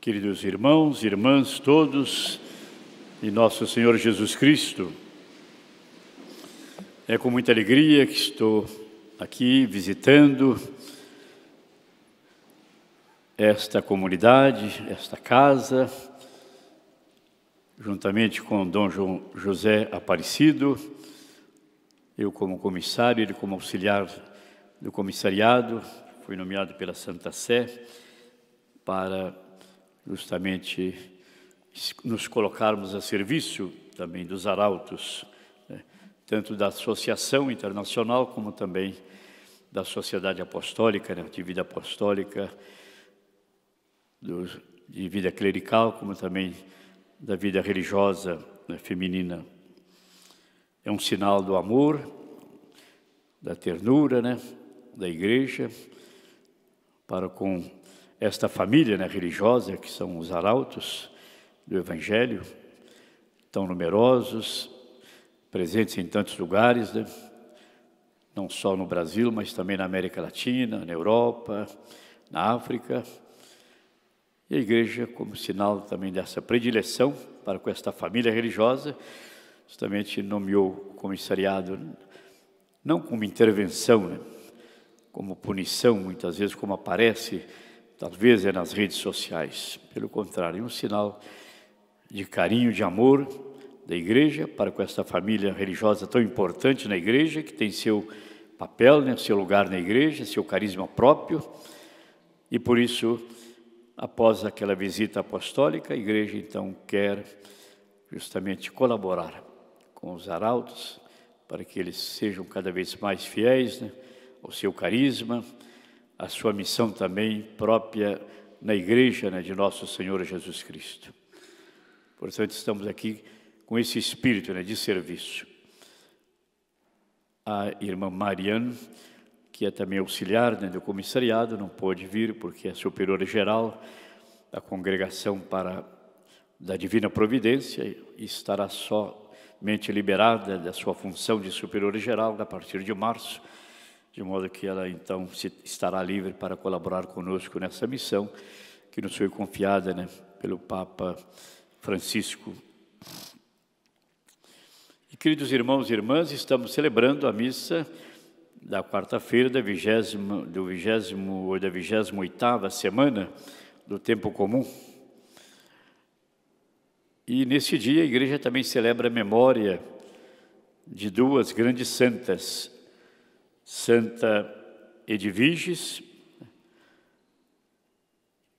Queridos irmãos, irmãs, todos, e nosso Senhor Jesus Cristo, é com muita alegria que estou aqui visitando esta comunidade, esta casa, juntamente com Dom José Aparecido, eu como comissário, ele como auxiliar do comissariado, fui nomeado pela Santa Sé para justamente nos colocarmos a serviço também dos arautos, né? Tanto da Associação Internacional como também da Sociedade Apostólica, né? De vida apostólica, de vida clerical, como também da vida religiosa, né, feminina. É um sinal do amor, da ternura, né, da Igreja, para com esta família, né, religiosa, que são os arautos do Evangelho, tão numerosos, presentes em tantos lugares, né, não só no Brasil, mas também na América Latina, na Europa, na África. E a Igreja, como sinal também dessa predileção para com esta família religiosa, justamente nomeou o comissariado, não como intervenção, né, como punição, muitas vezes, como aparece, talvez é nas redes sociais. Pelo contrário, é um sinal de carinho, de amor da Igreja para com esta família religiosa tão importante na Igreja, que tem seu papel, né, seu lugar na Igreja, seu carisma próprio. E por isso, após aquela visita apostólica, a Igreja então quer justamente colaborar com os arautos para que eles sejam cada vez mais fiéis, né, ao seu carisma, a sua missão também própria na Igreja, né, de nosso Senhor Jesus Cristo. Portanto, estamos aqui com esse espírito, né, de serviço. A irmã Mariane, que é também auxiliar, né, do comissariado, não pôde vir porque é superiora geral da Congregação da Divina Providência e estará somente liberada da sua função de superiora geral a partir de março, de modo que ela, então, estará livre para colaborar conosco nessa missão que nos foi confiada, né, pelo Papa Francisco. E, queridos irmãos e irmãs, estamos celebrando a missa da quarta-feira da 28ª semana do Tempo Comum. E, nesse dia, a Igreja também celebra a memória de duas grandes santas, Santa Edviges,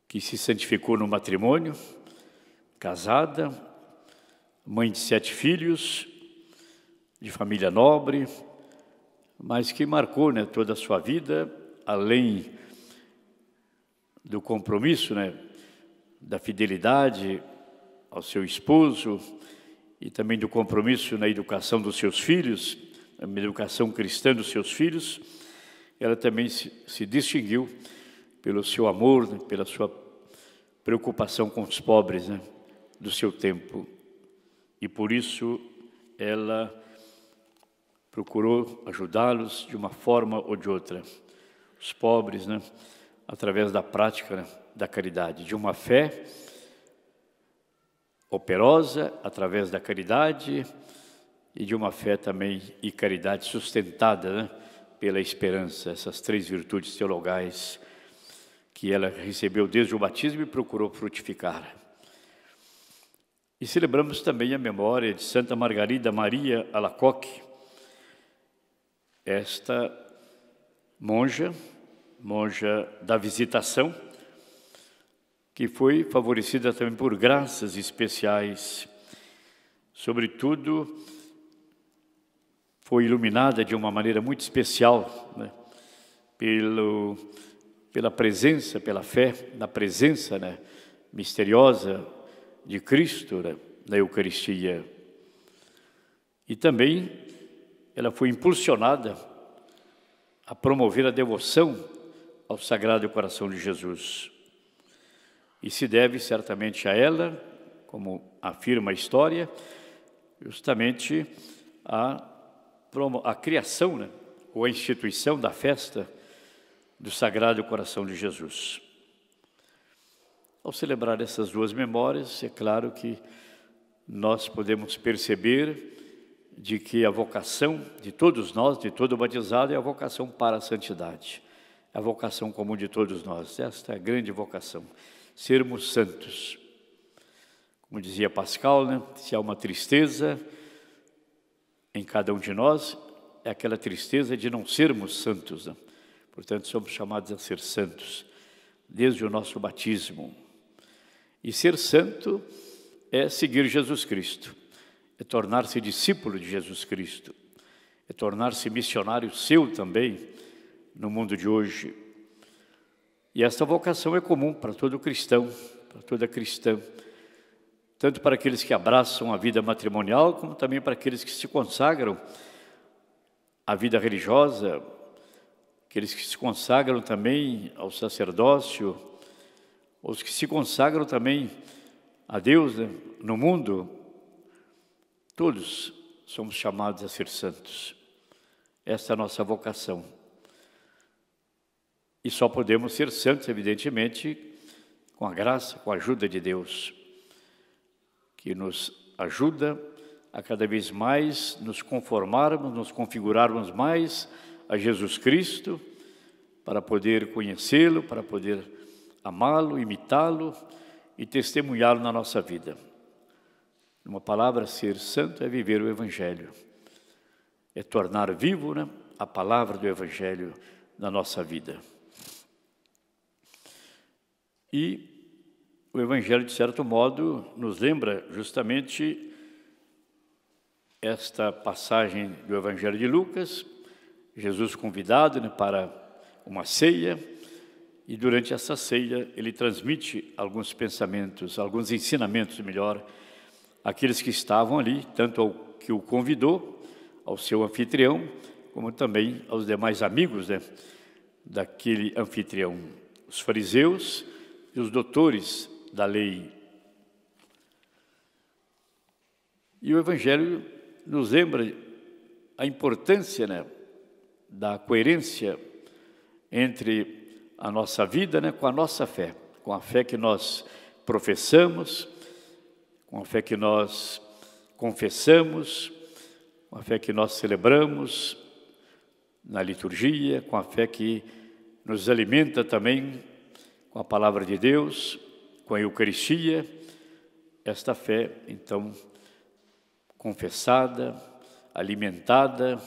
que se santificou no matrimônio, casada, mãe de 7 filhos, de família nobre, mas que marcou, né, toda a sua vida, além do compromisso, né, da fidelidade ao seu esposo e também do compromisso na educação dos seus filhos, na educação cristã dos seus filhos. Ela também se distinguiu pelo seu amor, né, pela sua preocupação com os pobres, né, do seu tempo. E por isso ela procurou ajudá-los de uma forma ou de outra, os pobres, né, através da prática, né, da caridade, de uma fé operosa, através da caridade, e de uma fé também e caridade sustentada, né, pela esperança, essas 3 virtudes teologais que ela recebeu desde o batismo e procurou frutificar. E celebramos também a memória de Santa Margarida Maria Alacoque, esta monja da Visitação, que foi favorecida também por graças especiais, sobretudo foi iluminada de uma maneira muito especial, né, pela presença, pela fé, na presença, né, misteriosa de Cristo, né, na Eucaristia. E também ela foi impulsionada a promover a devoção ao Sagrado Coração de Jesus. E se deve certamente a ela, como afirma a história, justamente a criação, né, ou a instituição da festa do Sagrado Coração de Jesus. Ao celebrar essas duas memórias, é claro que nós podemos perceber de que a vocação de todos nós, de todo batizado, é a vocação para a santidade. A vocação comum de todos nós. Esta é a grande vocação, sermos santos. Como dizia Pascal, né? Se há uma tristeza em cada um de nós, é aquela tristeza de não sermos santos, né? Portanto, somos chamados a ser santos, desde o nosso batismo. E ser santo é seguir Jesus Cristo, é tornar-se discípulo de Jesus Cristo, é tornar-se missionário seu também no mundo de hoje. E esta vocação é comum para todo cristão, para toda cristã, tanto para aqueles que abraçam a vida matrimonial, como também para aqueles que se consagram à vida religiosa, aqueles que se consagram também ao sacerdócio, os que se consagram também a Deus, né, no mundo. Todos somos chamados a ser santos. Essa é a nossa vocação. E só podemos ser santos, evidentemente, com a graça, com a ajuda de Deus, que nos ajuda a cada vez mais nos conformarmos, nos configurarmos mais a Jesus Cristo, para poder conhecê-lo, para poder amá-lo, imitá-lo e testemunhá-lo na nossa vida. Uma palavra, ser santo é viver o Evangelho, é tornar vivo, né, a palavra do Evangelho na nossa vida. E o Evangelho, de certo modo, nos lembra justamente esta passagem do Evangelho de Lucas, Jesus convidado, né, para uma ceia, e durante essa ceia ele transmite alguns pensamentos, alguns ensinamentos, melhor, àqueles que estavam ali, tanto ao que o convidou, ao seu anfitrião, como também aos demais amigos, né, daquele anfitrião, os fariseus e os doutores da lei. E o Evangelho nos lembra a importância, né, da coerência entre a nossa vida, né, com a nossa fé, com a fé que nós professamos, com a fé que nós confessamos, com a fé que nós celebramos na liturgia, com a fé que nos alimenta também com a palavra de Deus, com a Eucaristia. Esta fé, então, confessada, alimentada,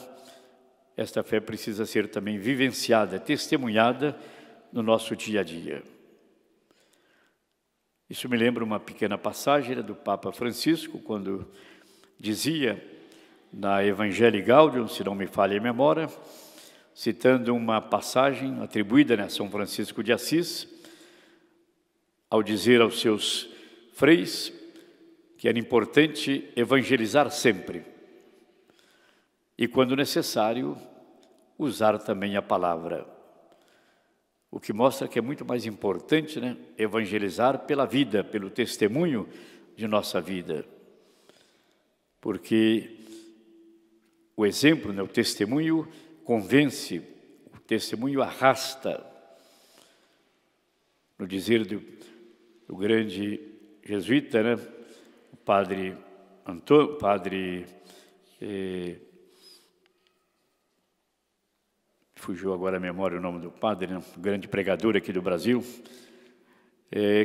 esta fé precisa ser também vivenciada, testemunhada no nosso dia a dia. Isso me lembra uma pequena passagem do Papa Francisco, quando dizia na Evangelii Gaudium, se não me falha a memória, citando uma passagem atribuída a São Francisco de Assis, ao dizer aos seus freis que era importante evangelizar sempre e, quando necessário, usar também a palavra. O que mostra que é muito mais importante, né, evangelizar pela vida, pelo testemunho de nossa vida. Porque o exemplo, né, o testemunho convence, o testemunho arrasta. No dizer do grande jesuíta, né, o padre Antônio, fugiu agora a memória o nome do padre, né, um grande pregador aqui do Brasil,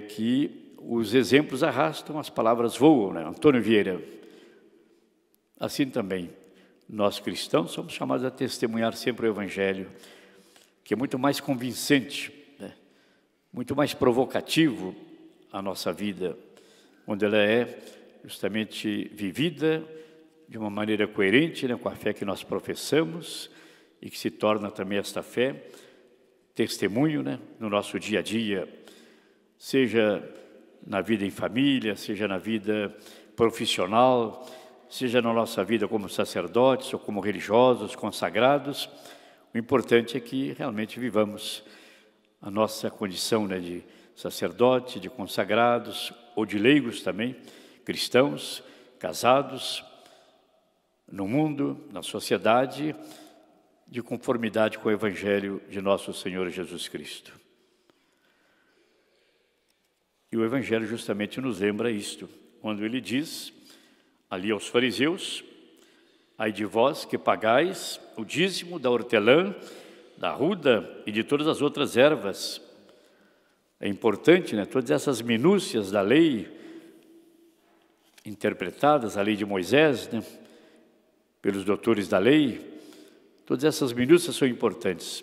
que os exemplos arrastam, as palavras voam, né? Antônio Vieira. Assim também, nós cristãos somos chamados a testemunhar sempre o Evangelho, que é muito mais convincente, né? Muito mais provocativo a nossa vida, onde ela é justamente vivida de uma maneira coerente, né, com a fé que nós professamos, e que se torna também esta fé testemunho, né, no nosso dia a dia, seja na vida em família, seja na vida profissional, seja na nossa vida como sacerdotes ou como religiosos, consagrados. O importante é que realmente vivamos a nossa condição, né, de sacerdote, de consagrados ou de leigos também, cristãos, casados, no mundo, na sociedade, de conformidade com o Evangelho de nosso Senhor Jesus Cristo. E o Evangelho justamente nos lembra isto, quando ele diz ali aos fariseus: ai de vós que pagais o dízimo da hortelã, da arruda e de todas as outras ervas. É importante, né? Todas essas minúcias da lei, interpretadas, a lei de Moisés, né? Pelos doutores da lei, todas essas minúcias são importantes,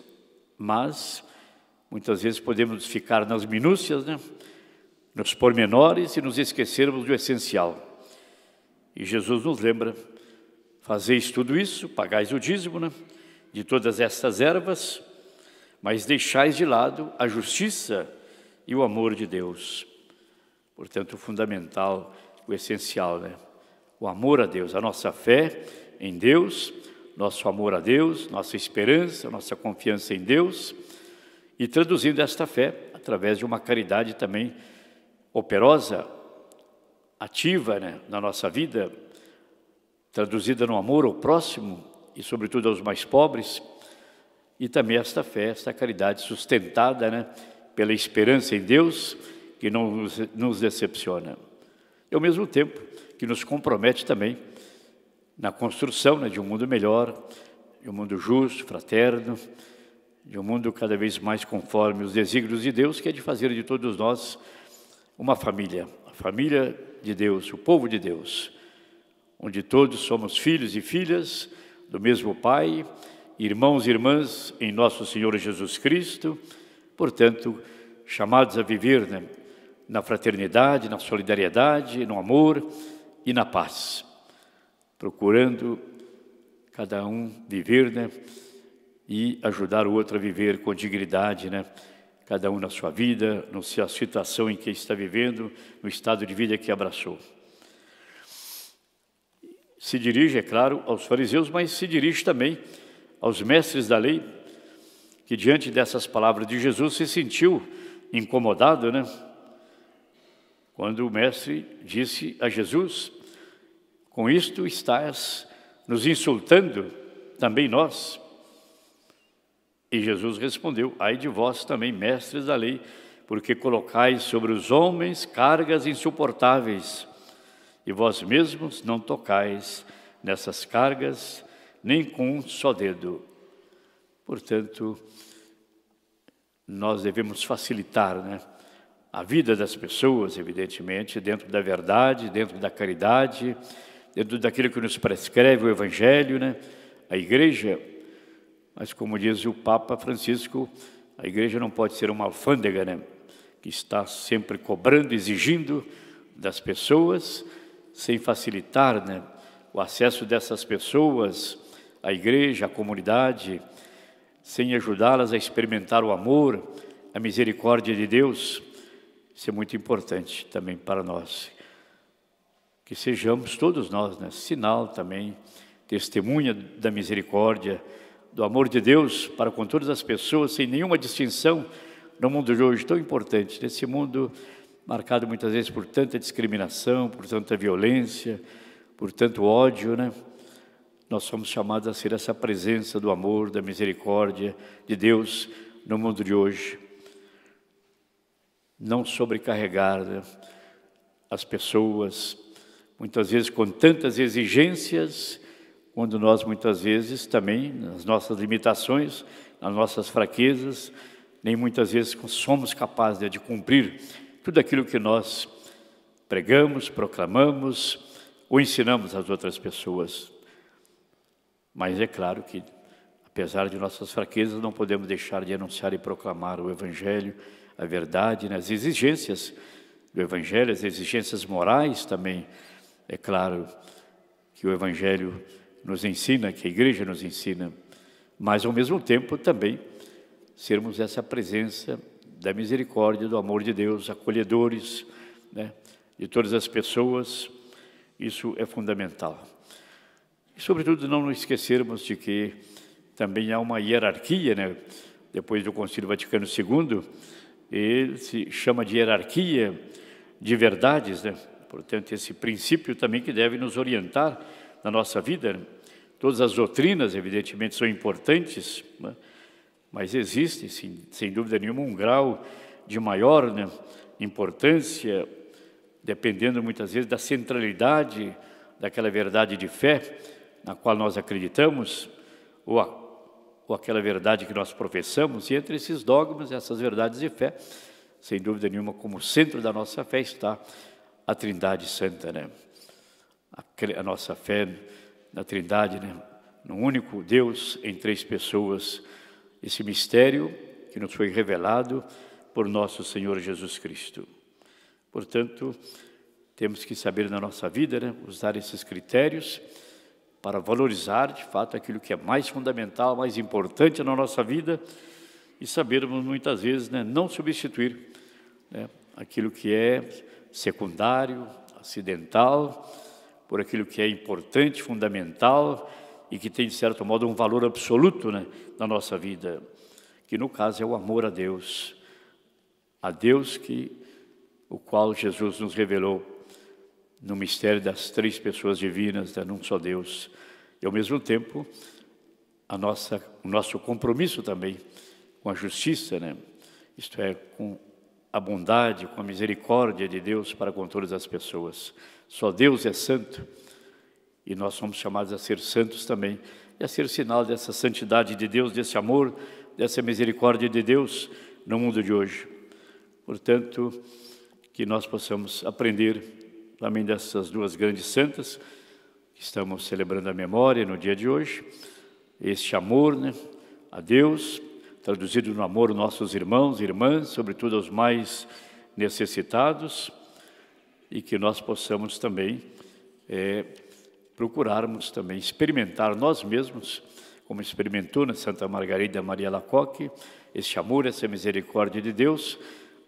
mas muitas vezes podemos ficar nas minúcias, né? Nos pormenores, e nos esquecermos do essencial. E Jesus nos lembra: fazeis tudo isso, pagais o dízimo, né? De todas essas ervas, mas deixais de lado a justiça e o amor de Deus. Portanto, o fundamental, o essencial, né? O amor a Deus, a nossa fé em Deus, nosso amor a Deus, nossa esperança, nossa confiança em Deus, e traduzindo esta fé através de uma caridade também operosa, ativa, né, na nossa vida, traduzida no amor ao próximo e sobretudo aos mais pobres, e também esta fé, esta caridade sustentada, né, pela esperança em Deus, que não nos decepciona. E ao mesmo tempo que nos compromete também na construção, né, de um mundo melhor, de um mundo justo, fraterno, de um mundo cada vez mais conforme os desígnios de Deus, que é de fazer de todos nós uma família, a família de Deus, o povo de Deus, onde todos somos filhos e filhas do mesmo Pai, irmãos e irmãs em nosso Senhor Jesus Cristo, portanto, chamados a viver, né, na fraternidade, na solidariedade, no amor e na paz, procurando cada um viver, né, e ajudar o outro a viver com dignidade, né, cada um na sua vida, na sua situação em que está vivendo, no estado de vida que abraçou. Se dirige, é claro, aos fariseus, mas se dirige também aos mestres da lei, que diante dessas palavras de Jesus se sentiu incomodado, né? Quando o mestre disse a Jesus: com isto estás nos insultando também nós. E Jesus respondeu: ai de vós também, mestres da lei, porque colocais sobre os homens cargas insuportáveis, e vós mesmos não tocais nessas cargas nem com um só dedo. Portanto, nós devemos facilitar, né, a vida das pessoas, evidentemente, dentro da verdade, dentro da caridade, dentro daquilo que nos prescreve o Evangelho, né, a Igreja. Mas, como diz o Papa Francisco, a Igreja não pode ser uma alfândega, né, que está sempre cobrando, exigindo das pessoas, sem facilitar, né, o acesso dessas pessoas à Igreja, à comunidade, sem ajudá-las a experimentar o amor, a misericórdia de Deus. Isso é muito importante também para nós. Que sejamos todos nós, né, sinal também, testemunha da misericórdia, do amor de Deus para com todas as pessoas, sem nenhuma distinção, no mundo de hoje tão importante, nesse mundo marcado muitas vezes por tanta discriminação, por tanta violência, por tanto ódio, né? Nós somos chamados a ser essa presença do amor, da misericórdia de Deus no mundo de hoje. Não sobrecarregar, né, as pessoas, muitas vezes com tantas exigências, quando nós muitas vezes também, nas nossas limitações, nas nossas fraquezas, nem muitas vezes somos capazes de cumprir tudo aquilo que nós pregamos, proclamamos ou ensinamos às outras pessoas. Mas é claro que, apesar de nossas fraquezas, não podemos deixar de anunciar e proclamar o Evangelho, a verdade, né? As exigências do Evangelho, as exigências morais também. É claro que o Evangelho nos ensina, que a Igreja nos ensina, mas ao mesmo tempo também sermos essa presença da misericórdia, do amor de Deus, acolhedores, né, de todas as pessoas. Isso é fundamental. E, sobretudo, não nos esquecermos de que também há uma hierarquia, né? Depois do Concílio Vaticano II, ele se chama de hierarquia de verdades, né? Portanto, esse princípio também que deve nos orientar na nossa vida, né? Todas as doutrinas, evidentemente, são importantes, né? Mas existe, sem dúvida nenhuma, um grau de maior, né, importância, dependendo muitas vezes da centralidade daquela verdade de fé na qual nós acreditamos, ou aquela verdade que nós professamos, e entre esses dogmas, essas verdades de fé, sem dúvida nenhuma, como centro da nossa fé está a Trindade Santa, né? A nossa fé na Trindade, né? No único Deus em três pessoas, esse mistério que nos foi revelado por nosso Senhor Jesus Cristo. Portanto, temos que saber na nossa vida, né, usar esses critérios para valorizar, de fato, aquilo que é mais fundamental, mais importante na nossa vida, e sabermos, muitas vezes, né, não substituir, né, aquilo que é secundário, acidental, por aquilo que é importante, fundamental, e que tem, de certo modo, um valor absoluto, né, na nossa vida, que no caso é o amor a Deus o qual Jesus nos revelou no mistério das três pessoas divinas, num só Deus, e ao mesmo tempo o nosso compromisso também com a justiça, né? Isto é, com a bondade, com a misericórdia de Deus para com todas as pessoas. Só Deus é santo e nós somos chamados a ser santos também, e a ser sinal dessa santidade de Deus, desse amor, dessa misericórdia de Deus no mundo de hoje. Portanto, que nós possamos aprender também dessas duas grandes santas, que estamos celebrando a memória no dia de hoje, este amor, né, a Deus, traduzido no amor aos nossos irmãos e irmãs, sobretudo aos mais necessitados, e que nós possamos também procurarmos também experimentar nós mesmos, como experimentou na Santa Margarida Maria Alacoque, este amor, essa misericórdia de Deus,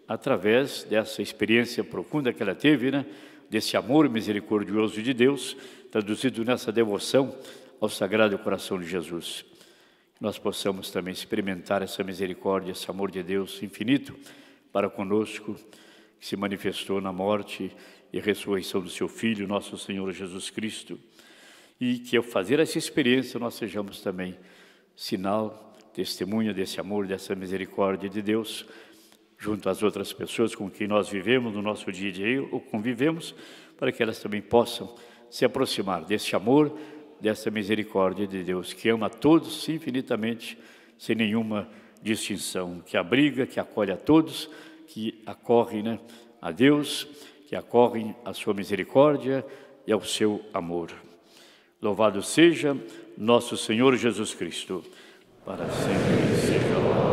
através dessa experiência profunda que ela teve, né, desse amor misericordioso de Deus, traduzido nessa devoção ao Sagrado Coração de Jesus. Nós possamos também experimentar essa misericórdia, esse amor de Deus infinito para conosco, que se manifestou na morte e ressurreição do seu Filho, nosso Senhor Jesus Cristo, e que ao fazer essa experiência nós sejamos também sinal, testemunha desse amor, dessa misericórdia de Deus, junto às outras pessoas com quem nós vivemos no nosso dia a dia ou convivemos, para que elas também possam se aproximar desse amor, dessa misericórdia de Deus, que ama a todos infinitamente, sem nenhuma distinção, que abriga, que acolhe a todos, que acorrem, né, a Deus, que acorrem à sua misericórdia e ao seu amor. Louvado seja nosso Senhor Jesus Cristo, para sempre seja louvado.